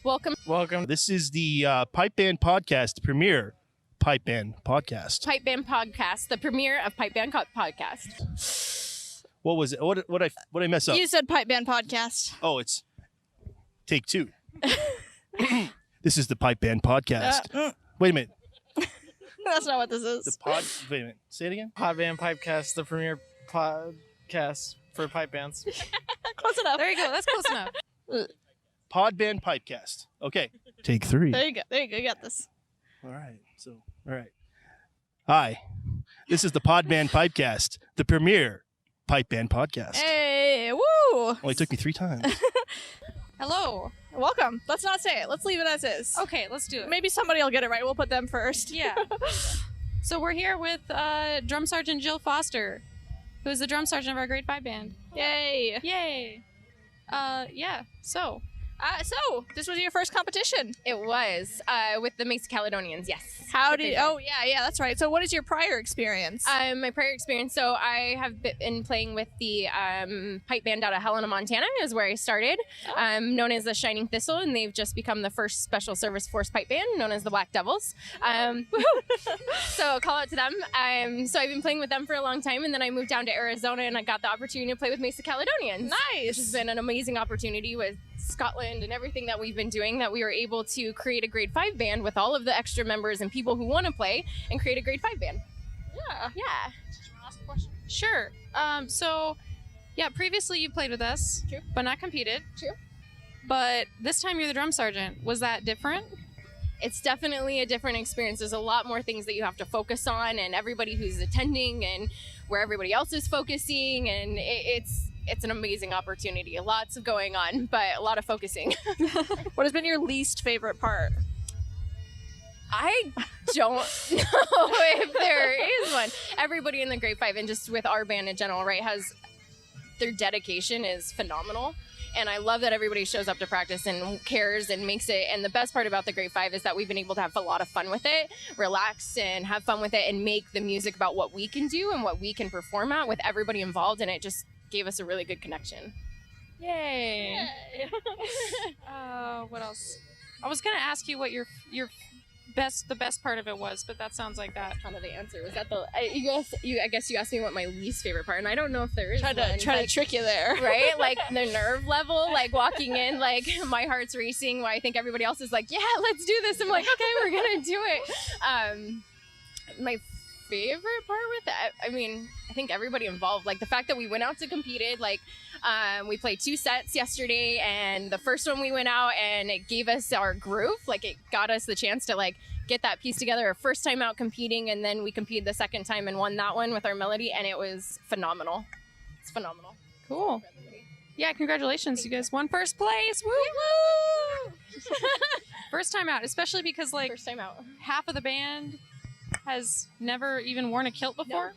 Welcome. This is the Pipe Band Podcast, the premier Pipe Band Podcast. Pipe Band Podcast, the premiere of Pipe Band Podcast. What was it? What I mess up? You said Pipe Band Podcast. Oh, it's take two. This is the Pipe Band Podcast. Wait a minute. That's not what this is. Wait a minute. Say it again. Pipe Band Pipecast, the premier podcast for pipe bands. Close enough. There you go. That's close enough. Pod Band Pipecast. Okay. Take three. There you go. You got this. All right. Hi. This is the Pod Band Pipecast, the premier Pipe Band Podcast. Hey, woo! Only took me 3 times. Hello. Welcome. Let's not say it. Let's leave it as is. Okay, let's do it. Maybe somebody will get it right. We'll put them first. Yeah. So we're here with Drum Sergeant Jill Foster, who is the drum sergeant of our grade 5 band. Yay. Yay. Yeah. So This was your first competition. it was with the Mesa Caledonians. Yes. Oh, yeah, that's right. So what is your prior experience? My prior experience, so I have been playing with the pipe band out of Helena, Montana, is where I started, known as the Shining Thistle, and they've just become the first Special Service Force pipe band, known as the Black Devils. So call out to them. So I've been playing with them for a long time, and then I moved down to Arizona, and I got the opportunity to play with Mesa Caledonians. Nice. Which has been an amazing opportunity with Scotland and everything that we've been doing, that we were able to create a grade 5 band with all of the extra members and people who want to play and create a grade 5 band. Yeah. Yeah. Ask a question. Sure. Previously you played with us, True. but not competed. True. But this time you're the drum sergeant. Was that different? It's definitely a different experience. There's a lot more things that you have to focus on, and everybody who's attending and where everybody else is focusing, and it's an amazing opportunity. Lots of going on, but a lot of focusing. What has been your least favorite part? I don't know if there is one. Everybody in the grade 5 and just with our band in general, right, has their dedication is phenomenal. And I love that everybody shows up to practice and cares and makes it. And the best part about the grade 5 is that we've been able to have a lot of fun with it, relax and have fun with it, and make the music about what we can do and what we can perform at with everybody involved. And it just gave us a really good connection. Yay. What else? I was gonna ask you what your the best part of it was, but that sounds like that. Kind of the answer was that I guess you asked me what my least favorite part, and I don't know if there is Try to trick you there. right? Like the nerve level, like walking in, like my heart's racing while I think everybody else is like, yeah, let's do this. I'm like, okay, we're gonna do it. My favorite part with that, I think everybody involved, like the fact that we went out to competed, like we played 2 sets yesterday, and the first one we went out and it gave us our groove, like it got us the chance to like get that piece together, our first time out competing, and then we competed the second time and won that one with our melody, and it was phenomenal. It's phenomenal. Cool. Yeah, congratulations. You guys won first place. Woo woo! First time out, especially because like First time out. half of the band has never even worn a kilt before.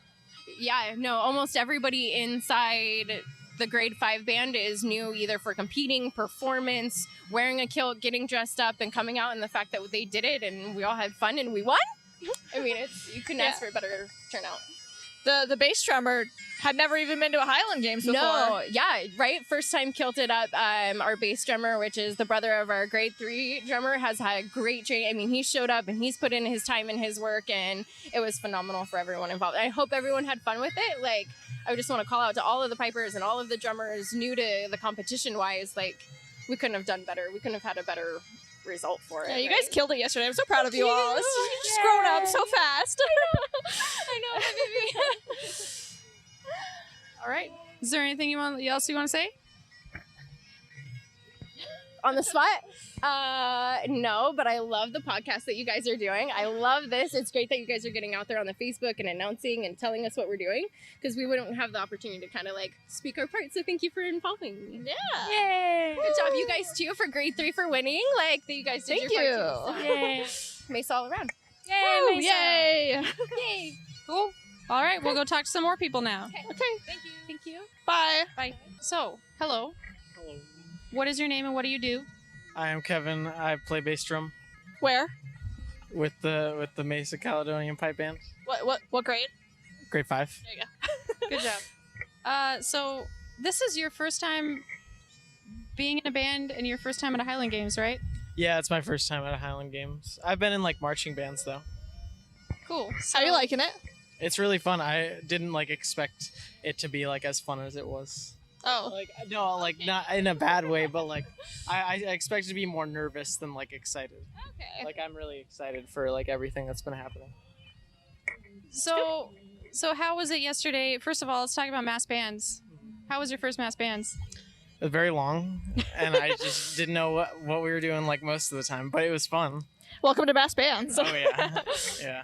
Yeah, no, almost everybody inside the grade 5 band is new, either for competing, performance, wearing a kilt, getting dressed up, and coming out, and the fact that they did it and we all had fun and we won. You couldn't ask for a better turnout. The bass drummer had never even been to a Highland Games before. No, yeah, right? First time kilted up. Our bass drummer, which is the brother of our grade 3 drummer, has had great training. He showed up and he's put in his time and his work, and it was phenomenal for everyone involved. I hope everyone had fun with it. Like, I just want to call out to all of the pipers and all of the drummers new to the competition wise. Like, we couldn't have done better. We couldn't have had a better result for it. Yeah, you right? guys killed it yesterday. I'm so proud of you all. You've just grown up so fast. I know, baby. All right. Is there anything else you want to say? On the spot? No, but I love the podcast that you guys are doing. I love this. It's great that you guys are getting out there on the Facebook and announcing and telling us what we're doing, because we wouldn't have the opportunity to kind of like speak our part. So thank you for involving me. Yeah. Yay. Good job, you guys too, for grade 3 for winning. Like, that you guys did Thank your part too. Yay. Mesa all around. Yay, Woo, Mesa. yay. Yay. Cool. All right, we'll go talk to some more people now. Okay. Thank you. Thank you. Bye. Bye. So, hello. Hello. What is your name and what do you do? I am Kevin. I play bass drum Where? with the Mesa Caledonian Pipe Band. What grade? Grade 5. There you go. Good job. So, this is your first time being in a band and your first time at a Highland Games, right? Yeah, it's my first time at a Highland Games. I've been in like marching bands though. Cool. Are you liking it? It's really fun. I didn't like expect it to be like as fun as it was. Oh. Like no, like not in a bad way, but like I expected to be more nervous than like excited. Okay. Like I'm really excited for like everything that's been happening. So how was it yesterday? First of all, let's talk about mass bands. How was your first mass bands? It was very long, and I just didn't know what we were doing like most of the time, but it was fun. Welcome to Bass Bands. Oh yeah, yeah.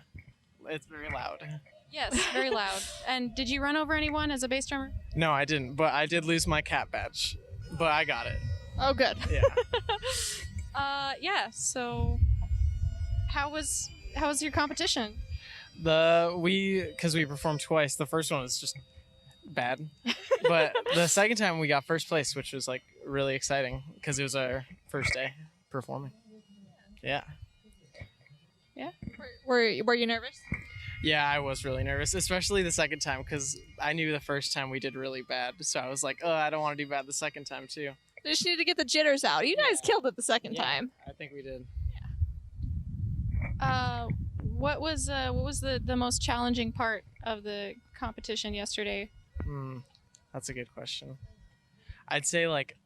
It's very loud. Yes, very loud. And did you run over anyone as a bass drummer? No, I didn't, but I did lose my cat badge, but I got it. Oh, good. Yeah. Yeah. So, how was your competition? Because we performed twice. The first one was just bad, but the second time we got first place, which was like really exciting because it was our first day performing. Yeah. Were you nervous? Yeah, I was really nervous, especially the second time because I knew the first time we did really bad. So I was like, oh, I don't want to do bad the second time too. You just need to get the jitters out. You guys killed it the second Yeah. time. I think we did. What was the most challenging part of the competition yesterday? That's a good question. I'd say like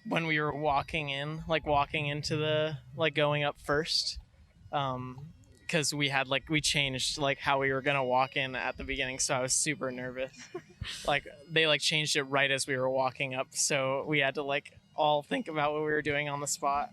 when we were walking into the like going up first, because we changed like how we were gonna walk in at the beginning, so I was super nervous. Like they like changed it right as we were walking up, so we had to like all think about what we were doing on the spot.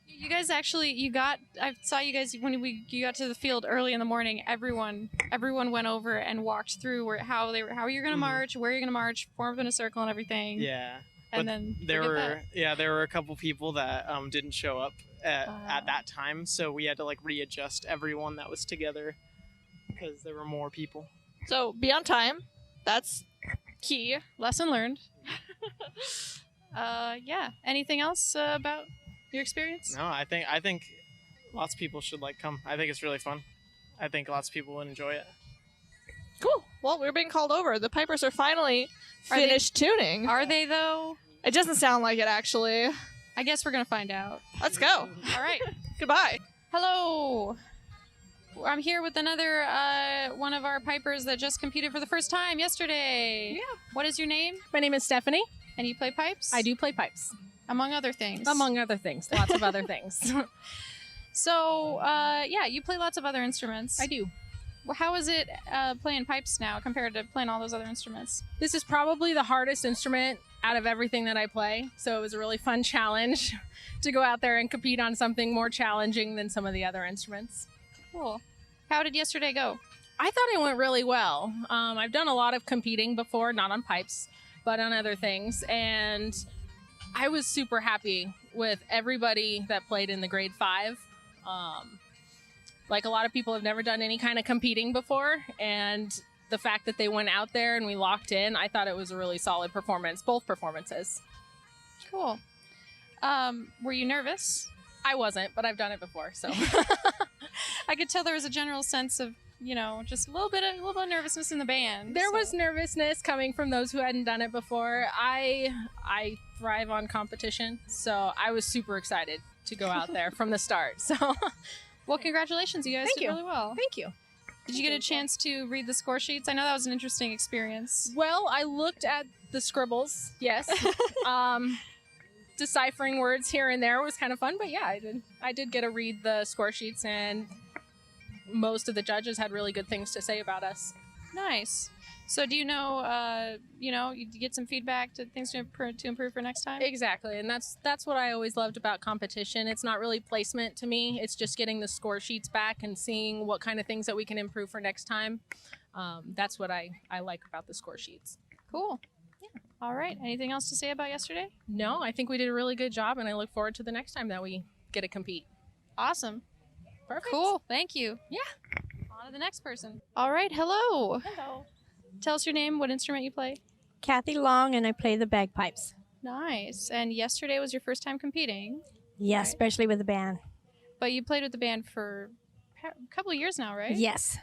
You guys actually, I saw you guys when you got to the field early in the morning. Everyone went over and walked through how you're gonna march, where you're gonna march, form up in a circle and everything. Yeah. And But then there were a couple people that didn't show up at that time, so we had to like readjust everyone that was together because there were more people. So be on time. That's key. Lesson learned. Yeah. Anything else about your experience? No, I think lots of people should like come. I think it's really fun. I think lots of people would enjoy it. Cool. Well, we're being called over. The Pipers are finally finished tuning. Are they though? It doesn't sound like it, actually. I guess we're gonna find out. Let's go. All right. Goodbye. Hello. I'm here with another one of our pipers that just competed for the first time yesterday. Yeah. What is your name? My name is Stephanie. And you play pipes? I do play pipes. Among other things. Among other things. Lots of other things. So, yeah, you play lots of other instruments. I do. Well, how is it playing pipes now compared to playing all those other instruments? This is probably the hardest instrument out of everything that I play. So it was a really fun challenge to go out there and compete on something more challenging than some of the other instruments. Cool. How did yesterday go? I thought it went really well. I've done a lot of competing before, not on pipes, but on other things. And I was super happy with everybody that played in the grade 5. Like a lot of people have never done any kind of competing before, and the fact that they went out there and we locked in, I thought it was a really solid performance, both performances. Cool. Were you nervous? I wasn't, but I've done it before, so. I could tell there was a general sense of, just a little bit of nervousness in the band. There was nervousness coming from those who hadn't done it before. I thrive on competition, so I was super excited to go out there from the start. So, well, congratulations, you guys Thank did you. really well. Thank you. Did you get a chance to read the score sheets? I know that was an interesting experience. Well, I looked at the scribbles, yes. Deciphering words here and there was kind of fun, but yeah, I did get to read the score sheets, and most of the judges had really good things to say about us. Nice. So do you know, you get some feedback to things to improve for next time? Exactly, and that's what I always loved about competition. It's not really placement to me. It's just getting the score sheets back and seeing what kind of things that we can improve for next time. That's what I like about the score sheets. Cool. Yeah. All right. Anything else to say about yesterday? No, I think we did a really good job, and I look forward to the next time that we get to compete. Awesome. Perfect. Cool. Thank you. Yeah. On to the next person. All right. Hello. Hello. Tell us your name, what instrument you play. Kathy Long, and I play the bagpipes. Nice. And yesterday was your first time competing. Yes, Right. especially with the band. But you played with the band for a couple of years now, right? Yes.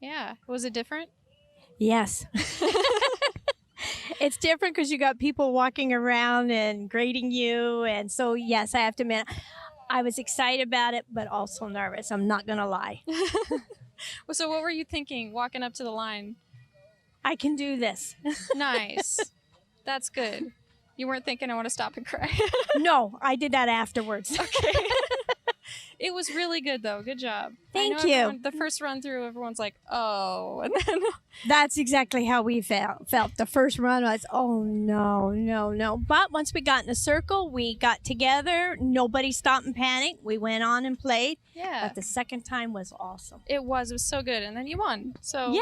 Yeah. Was it different? Yes. It's different because you got people walking around and grading you. And so, yes, I have to admit, I was excited about it, but also nervous. I'm not going to lie. So what were you thinking walking up to the line? I can do this. Nice. That's good. You weren't thinking I want to stop and cry. No, I did that afterwards. Okay. It was really good though. Good job. Thank I know you. everyone- the first run through, everyone's like, "Oh," and then That's exactly how we felt. The first run was, oh, no, no, no. But once we got in a circle, we got together. Nobody stopped and panicked. We went on and played. yeah, But the second time was awesome. it was so good, and then you won. So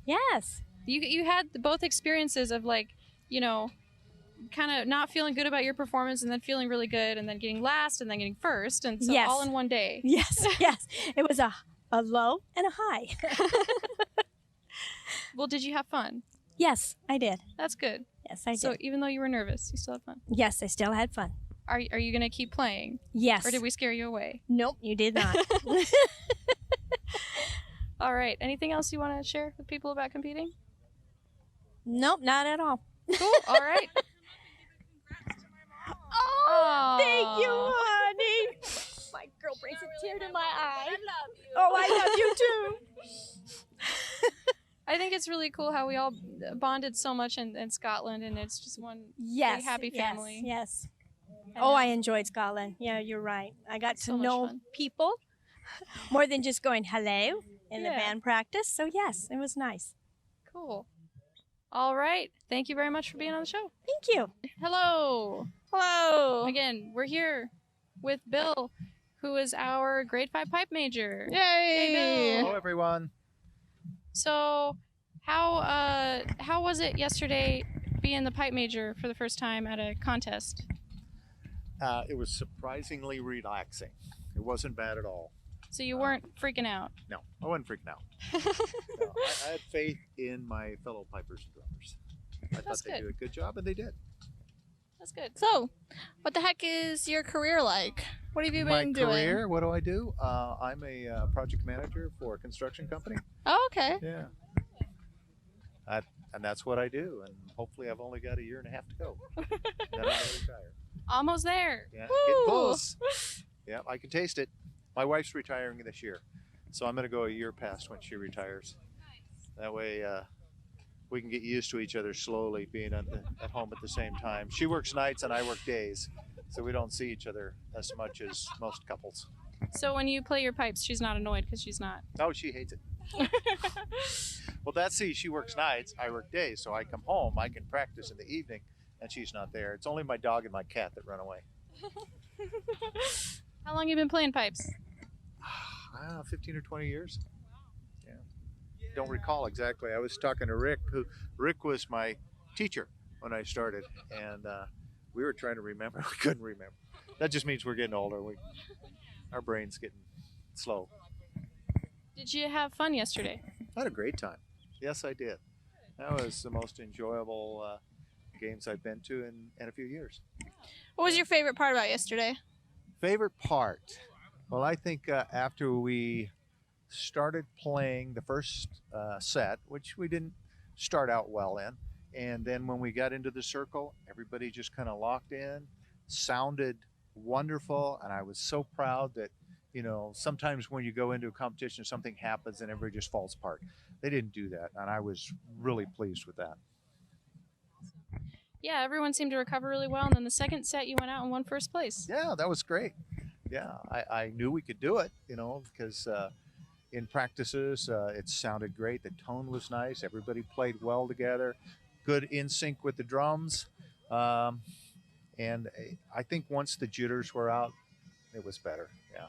Yes. you had both experiences of like, you know, kind of not feeling good about your performance, and then feeling really good, and then getting last, and then getting first, and so Yes. all in one day. Yes. It was a low and a high. Well, did you have fun? Yes, I did. That's good. Yes, I did. So even though you were nervous, you still had fun. Yes, I still had fun. Are you gonna keep playing, Yes. or did we scare you away? Nope, you did not. All right. Anything else you want to share with people about competing? Nope, not at all. Cool. All right. Oh, thank you, Aw. honey. My girl brings a tear to my eye. I love you. Oh, I love you too. I think it's really cool how we all bonded so much in Scotland, and it's just one Yes. big happy family. Yes. And, Oh, I enjoyed Scotland. Yeah, you're right. I got So to much know fun. people more than just going hello in the Yeah. band practice. So, yes, it was nice. Cool. All right. Thank you very much for being on the show. Thank you. Hello. Hello. Again, we're here with Bill, who is our grade 5 pipe major. Yay. Bill. Hello, everyone. So, how was it yesterday being the pipe major for the first time at a contest? It was surprisingly relaxing. It wasn't bad at all. So you weren't freaking out. No, I wasn't freaking out. No, I had faith in my fellow pipers and drummers. I That's thought they'd good. do a good job, and they did. That's good. So, what the heck is your career like? What have you My been doing? career, what do I do? I'm a project manager for a construction company. Oh, okay. Yeah. And that's what I do, and hopefully I've only got a year and a half to go. Then I'm going to retire. Almost there. Yeah, Woo! getting close. Yeah, I can taste it. My wife's retiring this year, so I'm going to go a year past when she retires. That way we can get used to each other slowly, being at home at the same time. She works nights and I work days, so we don't see each other as much as most couples. So when you play your pipes, she's not annoyed because she's not. Oh, she hates it. Well, she works nights, I work days, so I come home, I can practice in the evening, and she's not there. It's only my dog and my cat that run away. How long you been playing pipes? I don't know, 15 or 20 years. Yeah. Don't recall exactly. I was talking to Rick, Rick was my teacher when I started, and we were trying to remember. We couldn't remember. That just means we're getting older. Our brain's getting slow. Did you have fun yesterday? I had a great time. Yes, I did. That was the most enjoyable games I've been to in a few years. What was your favorite part about yesterday? Favorite part? Well, I think after we started playing the first set, which we didn't start out well in, and then when we got into the circle, everybody just kind of locked in, sounded wonderful, and I was so proud that, you know, sometimes when you go into a competition, something happens and everybody just falls apart. They didn't do that, and I was really pleased with that. Yeah, everyone seemed to recover really well, and then the second set you went out and won first place. Yeah, that was great. Yeah, I knew we could do it, you know, because in practices it sounded great. The tone was nice. Everybody played well together. Good in sync with the drums. And I think once the jitters were out, it was better. Yeah.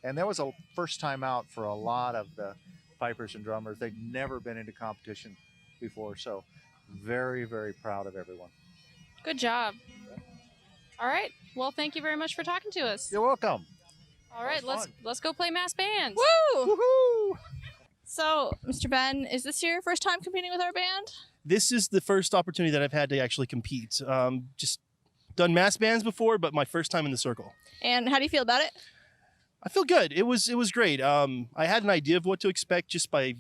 And that was a first time out for a lot of the pipers and drummers. They'd never been into competition before. So very, very proud of everyone. Good job. All right. Well, thank you very much for talking to us. You're welcome. All right, was fun. let's go play mass bands. Woo! Woohoo! So, Mr. Ben, is this your first time competing with our band? This is the first opportunity that I've had to actually compete. Just done mass bands before, but my first time in the circle. And how do you feel about it? I feel good. It was great. I had an idea of what to expect just by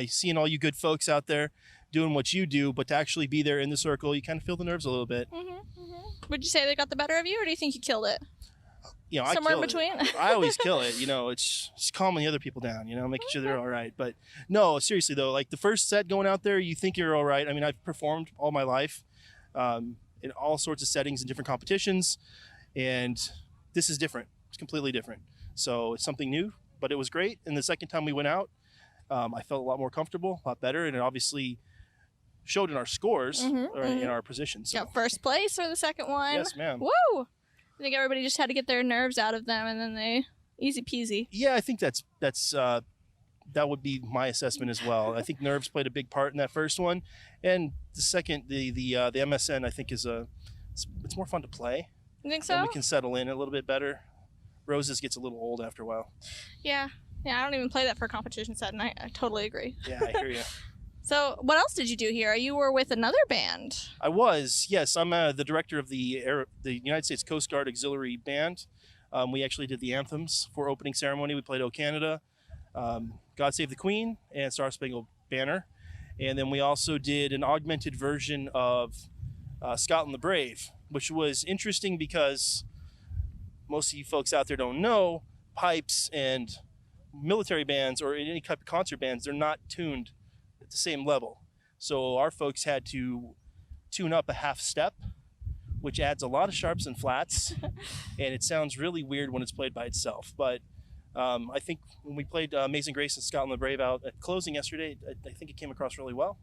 seeing all you good folks out there doing what you do, but to actually be there in the circle, you kind of feel the nerves a little bit. Would you say they got the better of you, or do you think you killed it? you know, I Somewhere kill in between? it. I always kill it. You know, it's just calming the other people down, you know, making sure they're all right. But no, seriously though, like the first set going out there, you think you're all right. I mean, I've performed all my life in all sorts of settings and different competitions, and this is different. It's completely different. So it's something new, but it was great. And the second time we went out, I felt a lot more comfortable, a lot better, and it obviously showed in our scores or in our positions. So. Got first place or the second one? Yes, ma'am. Woo! I think everybody just had to get their nerves out of them, and then they easy peasy. Yeah, I think that would be my assessment as well. I think nerves played a big part in that first one, and the second, the MSN, I think it's more fun to play. You think so? And we can settle in a little bit better. Roses gets a little old after a while. Yeah. I don't even play that for a competition set, and I totally agree. Yeah, I hear you. So, what else did you do here? You were with another band. I was, yes. I'm the director of the United States Coast Guard Auxiliary Band. We actually did the anthems for opening ceremony. We played "O Canada," "God Save the Queen," and "Star Spangled Banner." And then we also did an augmented version of "Scotland the Brave," which was interesting because most of you folks out there don't know, pipes and military bands or any type of concert bands, they're not tuned at the same level. So our folks had to tune up a half step, which adds a lot of sharps and flats, and it sounds really weird when it's played by itself. But I think when we played Amazing Grace and Scotland the Brave out at closing yesterday, I think it came across really well,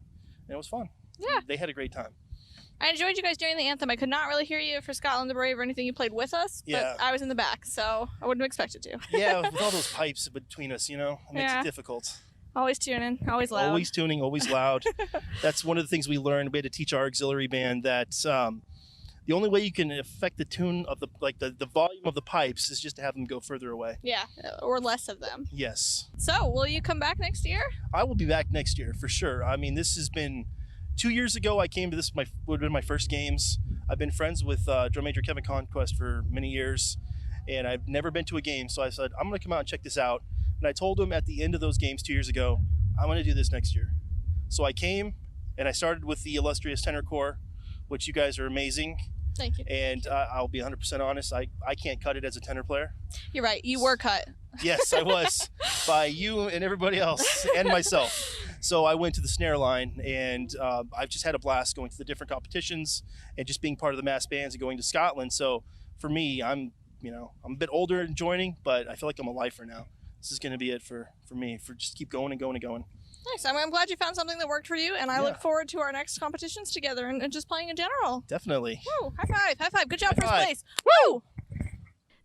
and it was fun. Yeah. They had a great time. I enjoyed you guys doing the anthem. I could not really hear you for Scotland the Brave or anything. You played with us, Yeah. but I was in the back, so I wouldn't have expected to. Yeah, with all those pipes between us, you know, it makes Yeah. it difficult. Always tuning, always loud. Always tuning, always loud. That's one of the things we learned. We had to teach our auxiliary band that the only way you can affect the tune of the volume of the pipes is just to have them go further away. Yeah, or less of them. Yes. So, will you come back next year? I will be back next year for sure. I mean, this has been 2 years ago. I came to this, would have been my first games. I've been friends with Drum Major Kevin Conquest for many years, and I've never been to a game. So I said, I'm going to come out and check this out. And I told him at the end of those games 2 years ago, I'm going to do this next year. So I came, and I started with the illustrious tenor corps, which you guys are amazing. Thank you. And I'll be 100% honest, I can't cut it as a tenor player. You're right. You were cut. Yes, I was, by you and everybody else, and myself. So I went to the snare line, and I've just had a blast going to the different competitions and just being part of the mass bands and going to Scotland. So for me, I'm a bit older in joining, but I feel like I'm a lifer now. This is going to be it for me, for just keep going and going and going. Nice. I'm glad you found something that worked for you, and I Yeah. look forward to our next competitions together and just playing in general. Definitely. Woo! High five! High five! Good job, High first five. place! Woo!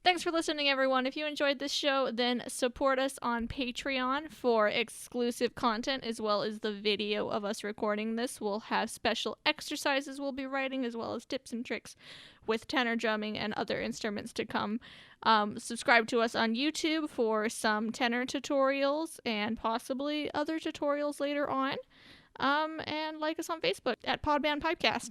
Thanks for listening, everyone. If you enjoyed this show, then support us on Patreon for exclusive content as well as the video of us recording this. We'll have special exercises we'll be writing as well as tips and tricks with tenor drumming and other instruments to come. Subscribe to us on YouTube for some tenor tutorials and possibly other tutorials later on. And like us on Facebook at Podband Pipecast.